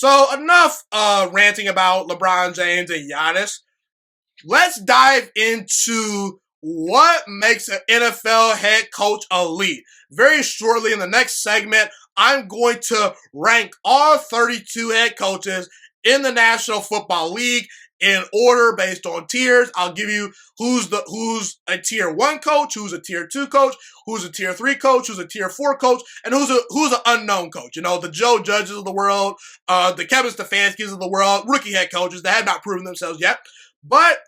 So enough ranting about LeBron James and Giannis. Let's dive into what makes an NFL head coach elite. Very shortly in the next segment, I'm going to rank all 32 head coaches in the National Football League in order based on tiers. I'll give you who's a tier 1 coach, who's a tier 2 coach, who's a tier 3 coach, who's a tier 4 coach, and who's an unknown coach. You know, the Joe Judges of the world, the Kevin Stefanskis of the world, rookie head coaches that have not proven themselves yet. But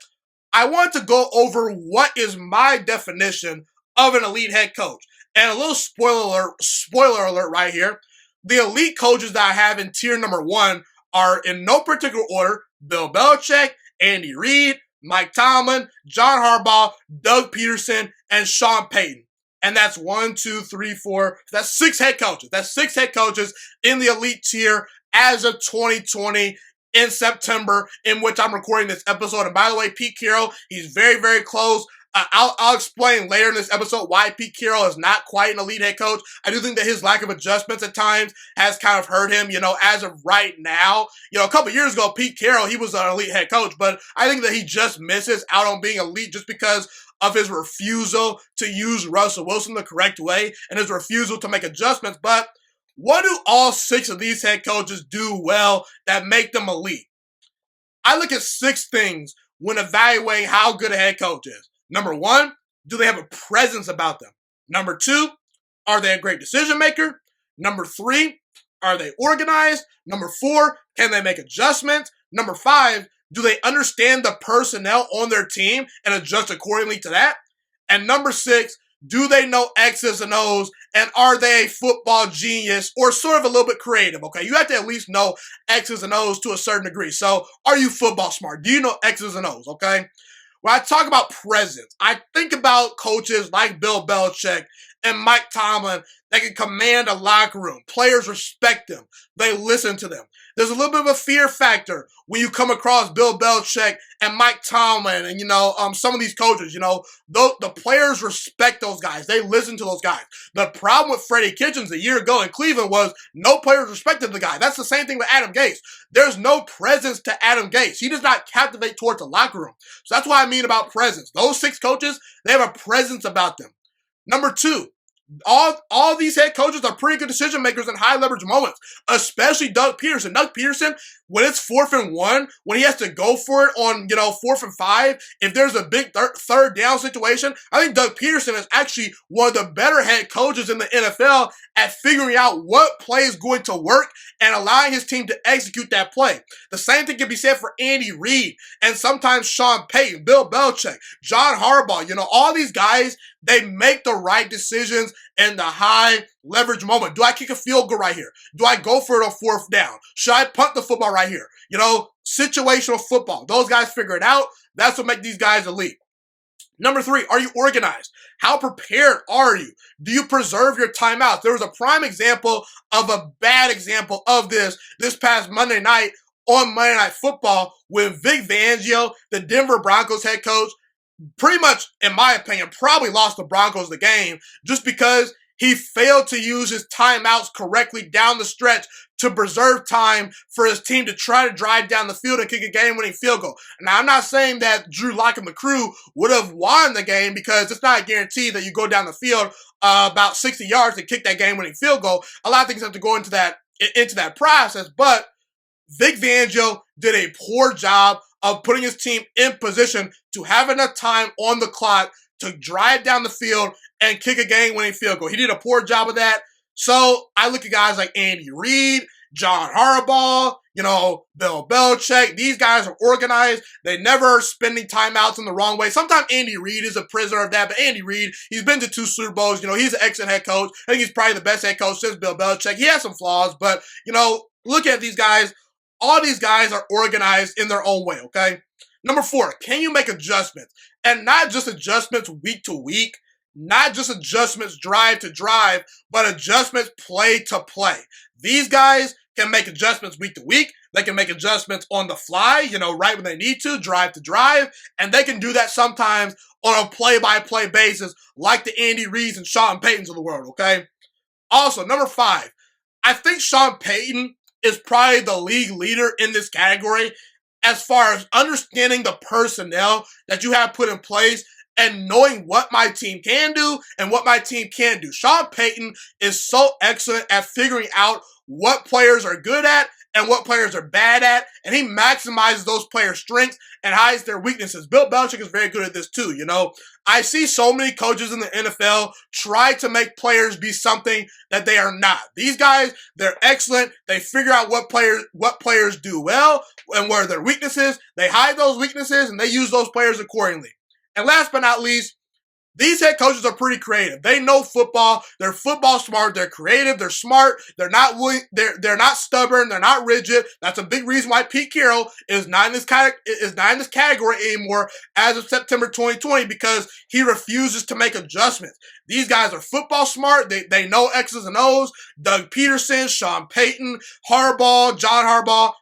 I want to go over what is my definition of an elite head coach. And a little spoiler alert right here. The elite coaches that I have in tier number 1 are in no particular order: Bill Belichick, Andy Reid, Mike Tomlin, John Harbaugh, Doug Peterson, and Sean Payton. And that's 1, 2, 3, 4. That's 6 head coaches. That's 6 head coaches in the elite tier as of 2020 in September, in which I'm recording this episode. And by the way, Pete Carroll, he's very, very close. I'll explain later in this episode why Pete Carroll is not quite an elite head coach. I do think that his lack of adjustments at times has kind of hurt him, as of right now. A couple years ago, Pete Carroll, he was an elite head coach, but I think that he just misses out on being elite just because of his refusal to use Russell Wilson the correct way and his refusal to make adjustments. But what do all 6 of these head coaches do well that make them elite? I look at 6 things when evaluating how good a head coach is. Number 1, do they have a presence about them? Number 2, are they a great decision maker? Number 3, are they organized? Number 4, can they make adjustments? Number 5, do they understand the personnel on their team and adjust accordingly to that? And number 6, do they know X's and O's, and are they a football genius or sort of a little bit creative, okay? You have to at least know X's and O's to a certain degree. So are you football smart? Do you know X's and O's, okay? When I talk about presence, I think about coaches like Bill Belichick and Mike Tomlin that can command a locker room. Players respect them. They listen to them. There's a little bit of a fear factor when you come across Bill Belichick and Mike Tomlin and, some of these coaches, the players respect those guys. They listen to those guys. The problem with Freddie Kitchens a year ago in Cleveland was no players respected the guy. That's the same thing with Adam Gase. There's no presence to Adam Gase. He does not captivate towards the locker room. So that's what I mean about presence. Those 6 coaches, they have a presence about them. Number 2, all these head coaches are pretty good decision makers in high leverage moments, especially Doug Peterson. Doug Peterson, when it's 4th and 1, when he has to go for it on, 4th and 5, if there's a big third down situation, I think Doug Peterson is actually one of the better head coaches in the NFL at figuring out what play is going to work and allowing his team to execute that play. The same thing can be said for Andy Reid and sometimes Sean Payton, Bill Belichick, John Harbaugh. All these guys, they make the right decisions in the high leverage moment. Do I kick a field goal right here? Do I go for it on 4th down? Should I punt the football right here? Situational football. Those guys figure it out. That's what makes these guys elite. Number 3, are you organized? How prepared are you? Do you preserve your timeouts? There was a prime example of a bad example of this past Monday night on Monday Night Football when Vic Fangio, the Denver Broncos head coach, pretty much, in my opinion, probably lost the Broncos the game just because he failed to use his timeouts correctly down the stretch to preserve time for his team to try to drive down the field and kick a game-winning field goal. Now, I'm not saying that Drew Lock and the crew would have won the game because it's not a guarantee that you go down the field about 60 yards and kick that game-winning field goal. A lot of things have to go into that process, but Vic Fangio did a poor job of putting his team in position to have enough time on the clock to drive down the field and kick a game-winning field goal. He did a poor job of that. So I look at guys like Andy Reid, John Harbaugh, Bill Belichick. These guys are organized. They never are spending timeouts in the wrong way. Sometimes Andy Reid is a prisoner of that, but Andy Reid, he's been to 2 Super Bowls. He's an excellent head coach. I think he's probably the best head coach since Bill Belichick. He has some flaws, but, look at these guys. All these guys are organized in their own way, okay? Number 4, can you make adjustments? And not just adjustments week to week, not just adjustments drive to drive, but adjustments play to play. These guys can make adjustments week to week. They can make adjustments on the fly, right when they need to, drive to drive. And they can do that sometimes on a play-by-play basis like the Andy Reids and Sean Paytons of the world, okay? Also, number 5, I think Sean Payton is probably the league leader in this category as far as understanding the personnel that you have put in place and knowing what my team can do and what my team can't do. Sean Payton is so excellent at figuring out what players are good at and what players are bad at, and he maximizes those players' strengths and hides their weaknesses. Bill Belichick is very good at this too, you know. I see so many coaches in the NFL try to make players be something that they are not. These guys, they're excellent. They figure out what players do well and where their weaknesses. They hide those weaknesses and they use those players accordingly. And last but not least, these head coaches are pretty creative. They know football. They're football smart. They're creative. They're smart. They're not stubborn. They're not rigid. That's a big reason why Pete Carroll is not in this category anymore as of September 2020, because he refuses to make adjustments. These guys are football smart. They know X's and O's. Doug Peterson, Sean Payton, John Harbaugh,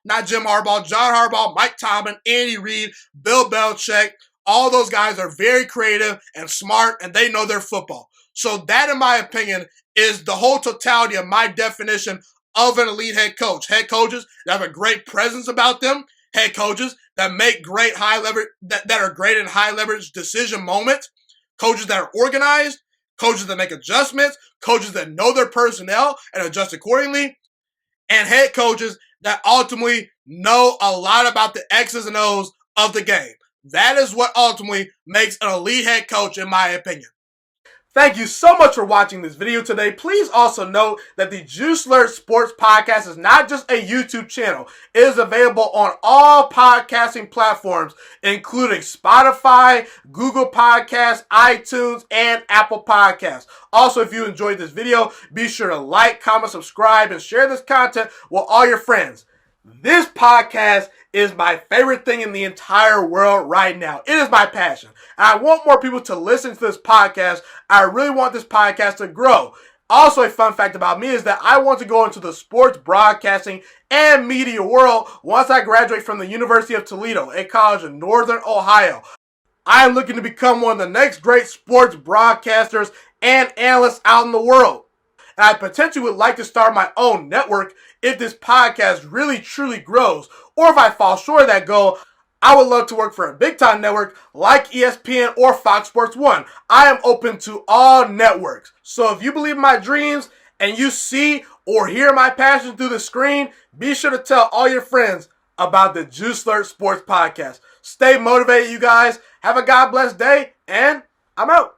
Mike Tomlin, Andy Reid, Bill Belichick. All those guys are very creative and smart, and they know their football. So that, in my opinion, is the whole totality of my definition of an elite head coach. Head coaches that have a great presence about them. Head coaches that make great high leverage, that are great in high leverage decision moments. Coaches that are organized. Coaches that make adjustments. Coaches that know their personnel and adjust accordingly. And head coaches that ultimately know a lot about the X's and O's of the game. That is what ultimately makes an elite head coach, in my opinion. Thank you so much for watching this video today. Please also note that the Juiciest Sports Podcast is not just a YouTube channel. It is available on all podcasting platforms, including Spotify, Google Podcasts, iTunes, and Apple Podcasts. Also, if you enjoyed this video, be sure to like, comment, subscribe, and share this content with all your friends. This podcast is my favorite thing in the entire world right now. It is my passion. And I want more people to listen to this podcast. I really want this podcast to grow. Also, a fun fact about me is that I want to go into the sports broadcasting and media world once I graduate from the University of Toledo, a college in Northern Ohio. I am looking to become one of the next great sports broadcasters and analysts out in the world. And I potentially would like to start my own network if this podcast really truly grows. Or if I fall short of that goal, I would love to work for a big time network like ESPN or Fox Sports 1. I am open to all networks. So if you believe in my dreams and you see or hear my passion through the screen, be sure to tell all your friends about the Juiciest Sports Podcast. Stay motivated, you guys. Have a God bless day, and I'm out.